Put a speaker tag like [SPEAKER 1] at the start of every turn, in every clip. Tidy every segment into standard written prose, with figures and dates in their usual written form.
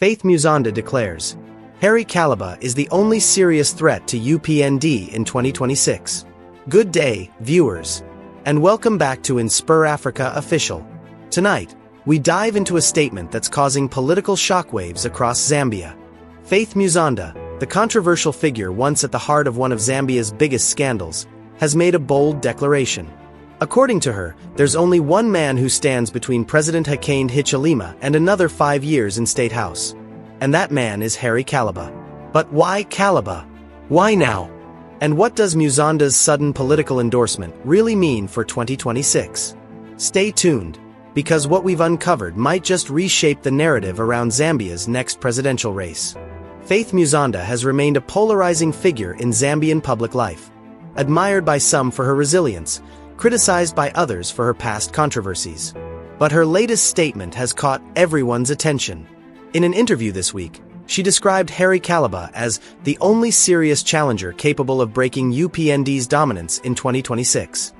[SPEAKER 1] Faith Musonda declares, Harry Kalaba is the only serious threat to UPND in 2026. Good day, viewers, and welcome back to InspirAfrica Official. Tonight, we dive into a statement that's causing political shockwaves across Zambia. Faith Musonda, the controversial figure once at the heart of one of Zambia's biggest scandals, has made a bold declaration. According to her, there's only one man who stands between President Hakainde Hichilema and another 5 years in State House. And that man is Harry Kalaba. But why Kalaba? Why now? And what does Musonda's sudden political endorsement really mean for 2026? Stay tuned, because what we've uncovered might just reshape the narrative around Zambia's next presidential race. Faith Musonda has remained a polarizing figure in Zambian public life, admired by some for her resilience, criticized by others for her past controversies. But her latest statement has caught everyone's attention. In an interview this week, she described Harry Kalaba as the only serious challenger capable of breaking UPND's dominance in 2026.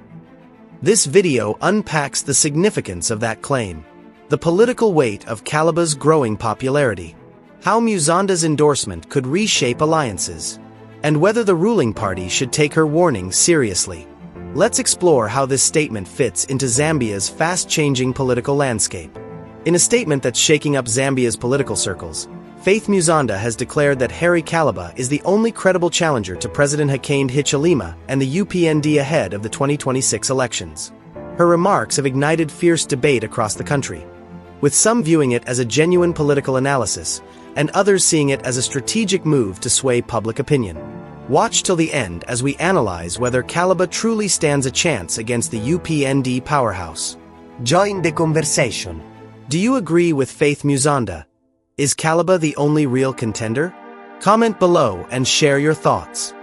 [SPEAKER 1] This video unpacks the significance of that claim, the political weight of Kalaba's growing popularity, how Musonda's endorsement could reshape alliances, and whether the ruling party should take her warning seriously. Let's explore how this statement fits into Zambia's fast-changing political landscape. In a statement that's shaking up Zambia's political circles, Faith Musonda has declared that Harry Kalaba is the only credible challenger to President Hakainde Hichilema and the UPND ahead of the 2026 elections. Her remarks have ignited fierce debate across the country, with some viewing it as a genuine political analysis, and others seeing it as a strategic move to sway public opinion. Watch till the end as we analyze whether Kalaba truly stands a chance against the UPND powerhouse. Join the conversation. Do you agree with Faith Musonda? Is Kalaba the only real contender? Comment below and share your thoughts.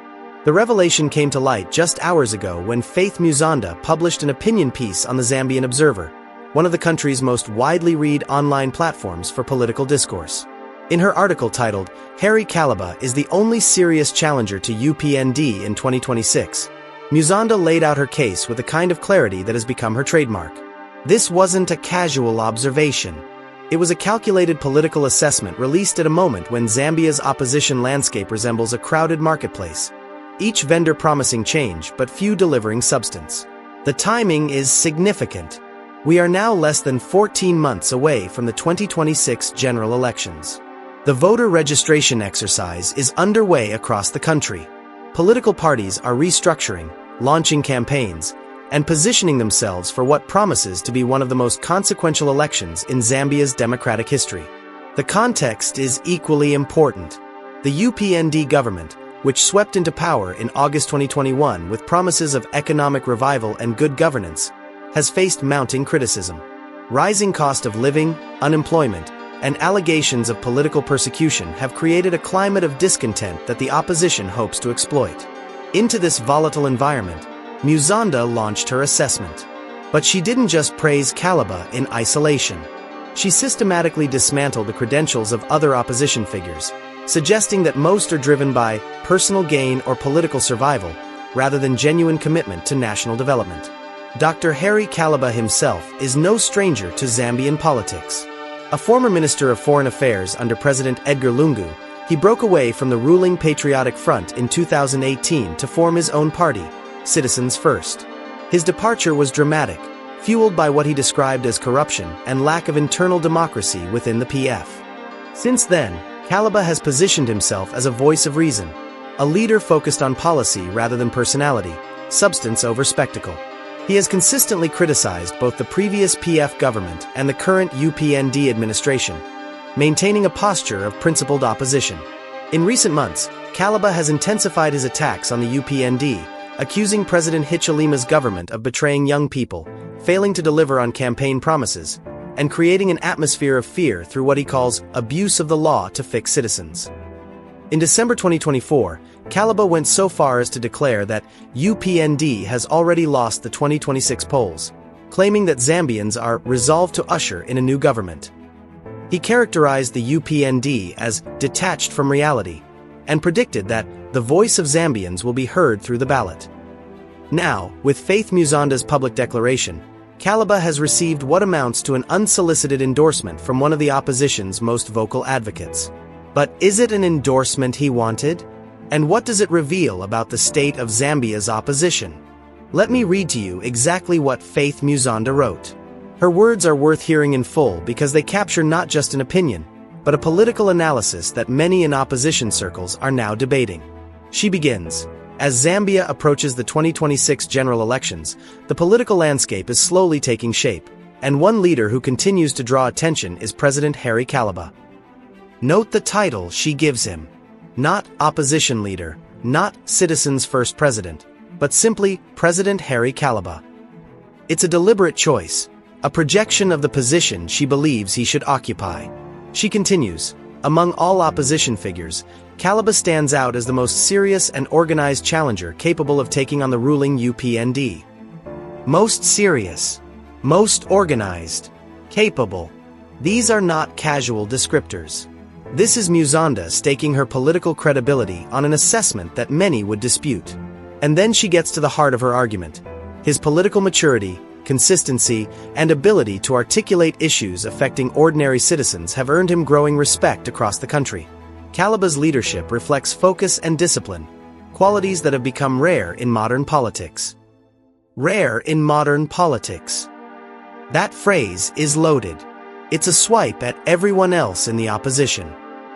[SPEAKER 1] The revelation came to light just hours ago when Faith Musonda published an opinion piece on the Zambian Observer, one of the country's most widely read online platforms for political discourse. In her article titled, Harry Kalaba is the only serious challenger to UPND in 2026, Musonda laid out her case with a kind of clarity that has become her trademark. This wasn't a casual observation. It was a calculated political assessment released at a moment when Zambia's opposition landscape resembles a crowded marketplace, each vendor promising change but few delivering substance. The timing is significant. We are now less than 14 months away from the 2026 general elections. The voter registration exercise is underway across the country. Political parties are restructuring, launching campaigns, and positioning themselves for what promises to be one of the most consequential elections in Zambia's democratic history. The context is equally important. The UPND government, which swept into power in August 2021 with promises of economic revival and good governance, has faced mounting criticism. Rising cost of living, unemployment, and allegations of political persecution have created a climate of discontent that the opposition hopes to exploit. Into this volatile environment, Musonda launched her assessment. But she didn't just praise Kalaba in isolation. She systematically dismantled the credentials of other opposition figures, suggesting that most are driven by personal gain or political survival, rather than genuine commitment to national development. Dr. Harry Kalaba himself is no stranger to Zambian politics. A former Minister of Foreign Affairs under President Edgar Lungu, he broke away from the ruling Patriotic Front in 2018 to form his own party, Citizens First. His departure was dramatic, fueled by what he described as corruption and lack of internal democracy within the PF. Since then, Kalaba has positioned himself as a voice of reason, a leader focused on policy rather than personality, substance over spectacle. He has consistently criticized both the previous PF government and the current UPND administration, maintaining a posture of principled opposition. In recent months, Kalaba has intensified his attacks on the UPND, accusing President Hichilema's government of betraying young people, failing to deliver on campaign promises, and creating an atmosphere of fear through what he calls abuse of the law to fix citizens. In December 2024, Kalaba went so far as to declare that UPND has already lost the 2026 polls, claiming that Zambians are resolved to usher in a new government. He characterized the UPND as detached from reality, and predicted that the voice of Zambians will be heard through the ballot. Now, with Faith Musonda's public declaration, Kalaba has received what amounts to an unsolicited endorsement from one of the opposition's most vocal advocates. But is it an endorsement he wanted? And what does it reveal about the state of Zambia's opposition? Let me read to you exactly what Faith Musonda wrote. Her words are worth hearing in full because they capture not just an opinion, but a political analysis that many in opposition circles are now debating. She begins, "As Zambia approaches the 2026 general elections, the political landscape is slowly taking shape, and one leader who continues to draw attention is President Harry Kalaba." Note the title she gives him. Not opposition leader, not citizens' first president, but simply President Harry Kalaba. It's a deliberate choice, a projection of the position she believes he should occupy. She continues, "Among all opposition figures, Kalaba stands out as the most serious and organized challenger capable of taking on the ruling UPND. Most serious, most organized, capable. These are not casual descriptors. This is Musonda staking her political credibility on an assessment that many would dispute. And then she gets to the heart of her argument. His political maturity, consistency, and ability to articulate issues affecting ordinary citizens have earned him growing respect across the country. Kalaba's leadership reflects focus and discipline, qualities that have become rare in modern politics. Rare in modern politics. That phrase is loaded. It's a swipe at everyone else in the opposition.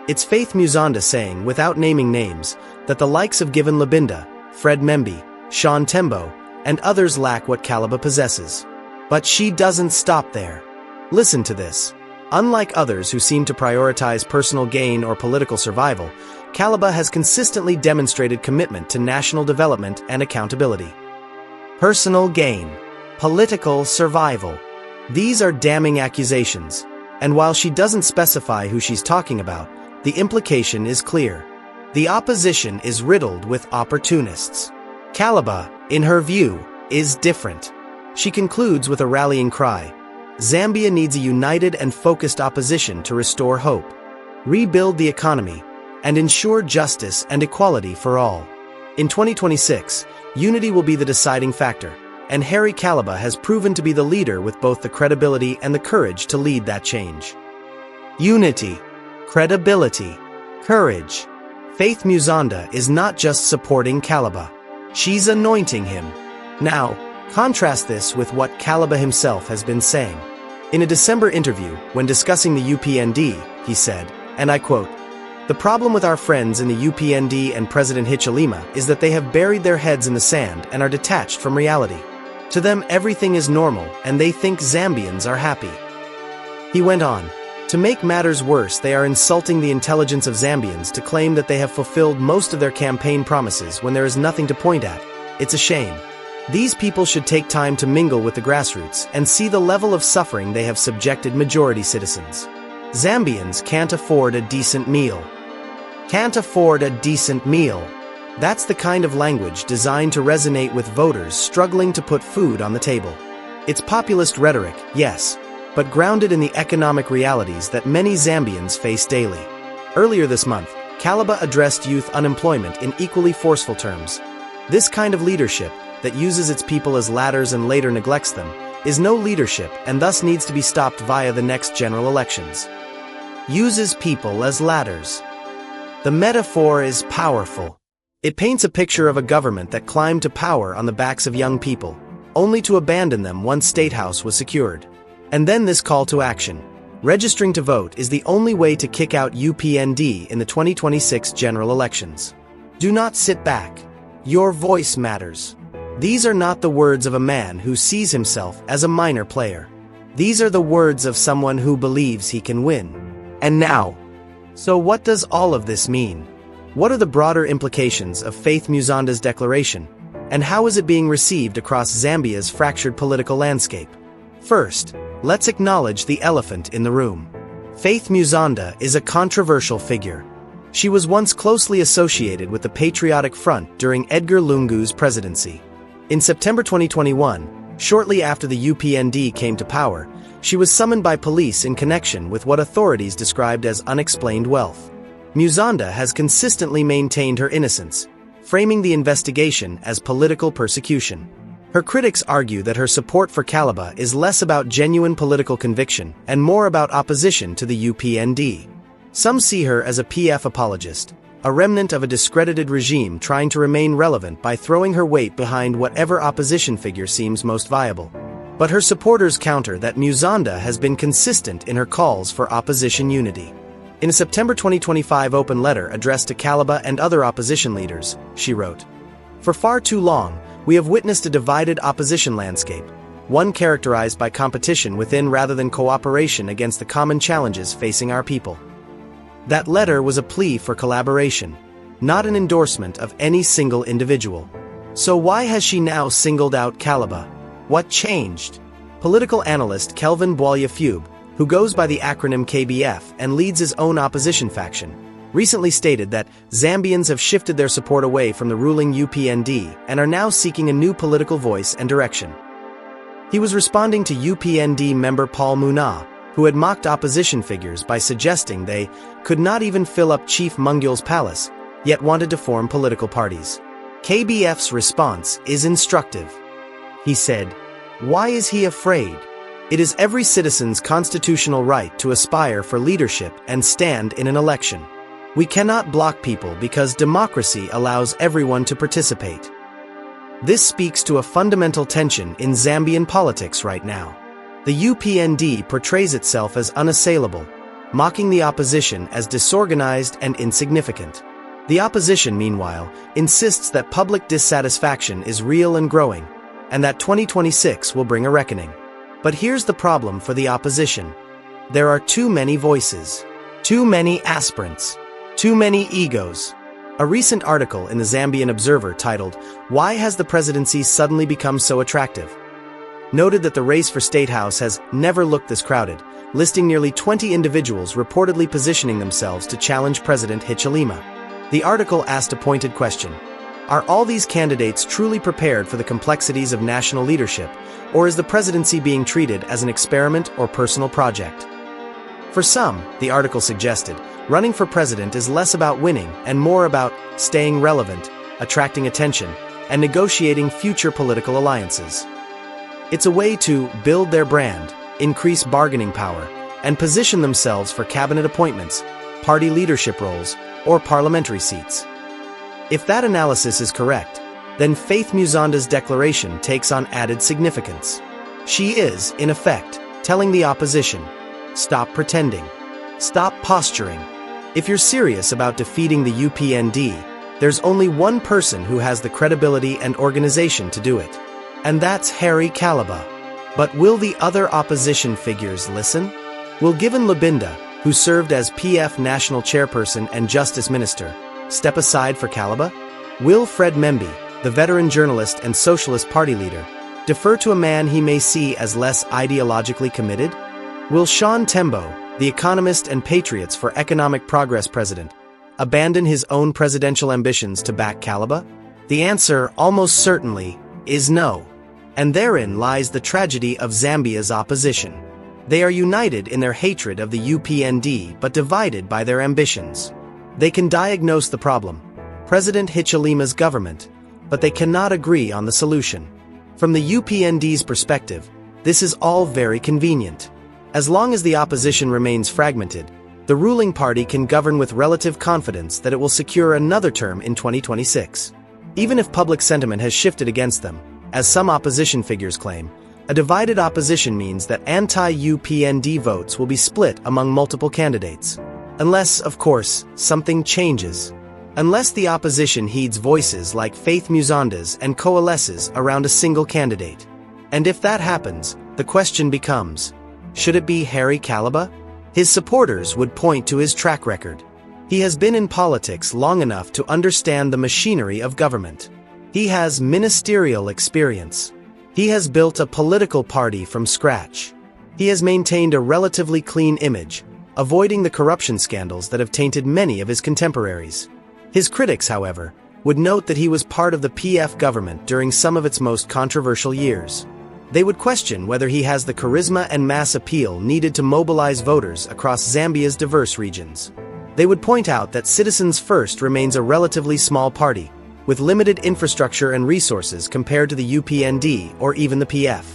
[SPEAKER 1] It's Faith Musonda saying, without naming names, that the likes of Given Labinda, Fred Membi, Sean Tembo, and others lack what Kalaba possesses. But she doesn't stop there. Listen to this. Unlike others who seem to prioritize personal gain or political survival, Kalaba has consistently demonstrated commitment to national development and accountability. Personal gain. Political survival. These are damning accusations, and while she doesn't specify who she's talking about, the implication is clear. The opposition is riddled with opportunists. Kalaba, in her view, is different. She concludes with a rallying cry. Zambia needs a united and focused opposition to restore hope, rebuild the economy, and ensure justice and equality for all. In 2026, unity will be the deciding factor, and Harry Kalaba has proven to be the leader with both the credibility and the courage to lead that change. Unity, credibility, courage. Faith Musonda is not just supporting Kalaba. She's anointing him. Now, contrast this with what Kalaba himself has been saying. In a December interview, when discussing the UPND, he said, and I quote, "The problem with our friends in the UPND and President Hichilema is that they have buried their heads in the sand and are detached from reality. To them, everything is normal, and they think Zambians are happy." He went on, "To make matters worse, they are insulting the intelligence of Zambians to claim that they have fulfilled most of their campaign promises when there is nothing to point at. It's a shame. These people should take time to mingle with the grassroots and see the level of suffering they have subjected majority citizens. Zambians can't afford a decent meal. Can't afford a decent meal." That's the kind of language designed to resonate with voters struggling to put food on the table. It's populist rhetoric, yes, but grounded in the economic realities that many Zambians face daily. Earlier this month, Kalaba addressed youth unemployment in equally forceful terms. This kind of leadership, that uses its people as ladders and later neglects them, is no leadership and thus needs to be stopped via the next general elections. Uses people as ladders. The metaphor is powerful. It paints a picture of a government that climbed to power on the backs of young people, only to abandon them once State House was secured. And then this call to action. Registering to vote is the only way to kick out UPND in the 2026 general elections. Do not sit back. Your voice matters. These are not the words of a man who sees himself as a minor player. These are the words of someone who believes he can win. And now. So what does all of this mean? What are the broader implications of Faith Musonda's declaration, and how is it being received across Zambia's fractured political landscape? First, let's acknowledge the elephant in the room. Faith Musonda is a controversial figure. She was once closely associated with the Patriotic Front during Edgar Lungu's presidency. In September 2021, shortly after the UPND came to power, she was summoned by police in connection with what authorities described as unexplained wealth. Musonda has consistently maintained her innocence, framing the investigation as political persecution. Her critics argue that her support for Kalaba is less about genuine political conviction and more about opposition to the UPND. Some see her as a PF apologist, a remnant of a discredited regime trying to remain relevant by throwing her weight behind whatever opposition figure seems most viable. But her supporters counter that Musonda has been consistent in her calls for opposition unity. In a September 2025 open letter addressed to Kalaba and other opposition leaders, she wrote, "For far too long, we have witnessed a divided opposition landscape, one characterized by competition within rather than cooperation against the common challenges facing our people." That letter was a plea for collaboration, not an endorsement of any single individual. So why has she now singled out Kalaba? What changed? Political analyst Kelvin Bwalya-Fube, who goes by the acronym KBF and leads his own opposition faction, recently stated that Zambians have shifted their support away from the ruling UPND and are now seeking a new political voice and direction. He was responding to UPND member Paul Muna, who had mocked opposition figures by suggesting they could not even fill up Chief Mungil's palace, yet wanted to form political parties. KBF's response is instructive. He said, "Why is he afraid? It is every citizen's constitutional right to aspire for leadership and stand in an election. We cannot block people because democracy allows everyone to participate." This speaks to a fundamental tension in Zambian politics right now. The UPND portrays itself as unassailable, mocking the opposition as disorganized and insignificant. The opposition, meanwhile, insists that public dissatisfaction is real and growing, and that 2026 will bring a reckoning. But here's the problem for the opposition. There are too many voices, too many aspirants, too many egos. A recent article in the Zambian Observer titled, "Why Has the Presidency Suddenly Become So Attractive?" noted that the race for State House has never looked this crowded, listing nearly 20 individuals reportedly positioning themselves to challenge President Hichilema. The article asked a pointed question. Are all these candidates truly prepared for the complexities of national leadership, or is the presidency being treated as an experiment or personal project? For some, the article suggested, running for president is less about winning and more about staying relevant, attracting attention, and negotiating future political alliances. It's a way to build their brand, increase bargaining power, and position themselves for cabinet appointments, party leadership roles, or parliamentary seats. If that analysis is correct, then Faith Musonda's declaration takes on added significance. She is, in effect, telling the opposition, stop pretending, stop posturing. If you're serious about defeating the UPND, there's only one person who has the credibility and organization to do it. And that's Harry Kalaba. But will the other opposition figures listen? Will Given Lubinda, who served as PF National Chairperson and Justice Minister, step aside for Kalaba? Will Fred Membi, the veteran journalist and Socialist Party leader, defer to a man he may see as less ideologically committed? Will Sean Tembo, the economist and Patriots for Economic Progress president, abandon his own presidential ambitions to back Kalaba? The answer, almost certainly, is no. And therein lies the tragedy of Zambia's opposition. They are united in their hatred of the UPND but divided by their ambitions. They can diagnose the problem, President Hichilema's government, but they cannot agree on the solution. From the UPND's perspective, this is all very convenient. As long as the opposition remains fragmented, the ruling party can govern with relative confidence that it will secure another term in 2026. Even if public sentiment has shifted against them, as some opposition figures claim, a divided opposition means that anti-UPND votes will be split among multiple candidates. Unless, of course, something changes. Unless the opposition heeds voices like Faith Musonda's and coalesces around a single candidate. And if that happens, the question becomes, should it be Harry Kalaba? His supporters would point to his track record. He has been in politics long enough to understand the machinery of government. He has ministerial experience. He has built a political party from scratch. He has maintained a relatively clean image, avoiding the corruption scandals that have tainted many of his contemporaries. His critics, however, would note that he was part of the PF government during some of its most controversial years. They would question whether he has the charisma and mass appeal needed to mobilize voters across Zambia's diverse regions. They would point out that Citizens First remains a relatively small party, with limited infrastructure and resources compared to the UPND or even the PF.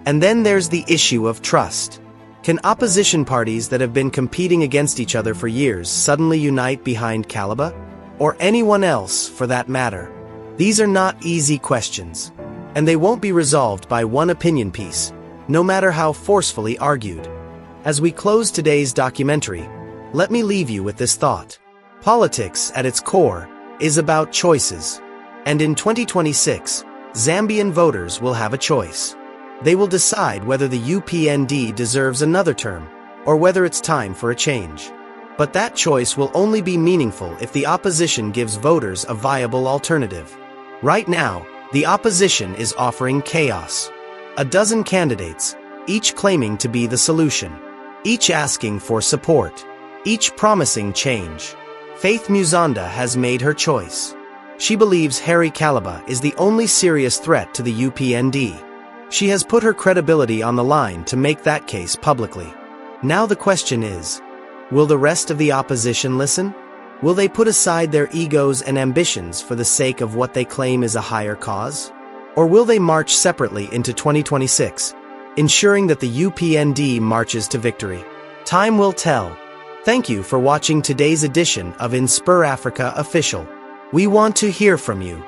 [SPEAKER 1] And then there's the issue of trust. Can opposition parties that have been competing against each other for years suddenly unite behind Kalaba? Or anyone else, for that matter? These are not easy questions, and they won't be resolved by one opinion piece, no matter how forcefully argued. As we close today's documentary, let me leave you with this thought. Politics, at its core, is about choices. And in 2026, Zambian voters will have a choice. They will decide whether the UPND deserves another term, or whether it's time for a change. But that choice will only be meaningful if the opposition gives voters a viable alternative. Right now, the opposition is offering chaos. A dozen candidates, each claiming to be the solution. Each asking for support. Each promising change. Faith Musonda has made her choice. She believes Harry Kalaba is the only serious threat to the UPND. She has put her credibility on the line to make that case publicly. Now the question is, will the rest of the opposition listen? Will they put aside their egos and ambitions for the sake of what they claim is a higher cause? Or will they march separately into 2026, ensuring that the UPND marches to victory? Time will tell. Thank you for watching today's edition of InspirAfrica Official. We want to hear from you.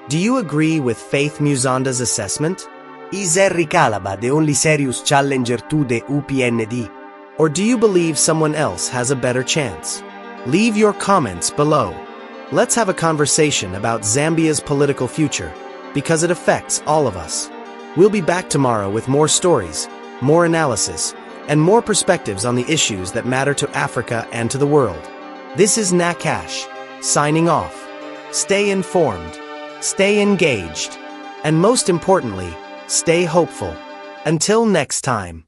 [SPEAKER 1] Do you agree with Faith Musonda's assessment?
[SPEAKER 2] Is Harry Kalaba the only serious challenger to the UPND?
[SPEAKER 1] Or do you believe someone else has a better chance? Leave your comments below. Let's have a conversation about Zambia's political future, because it affects all of us. We'll be back tomorrow with more stories, more analysis, and more perspectives on the issues that matter to Africa and to the world. This is Nakash, signing off. Stay informed, stay engaged, and most importantly, stay hopeful. Until next time.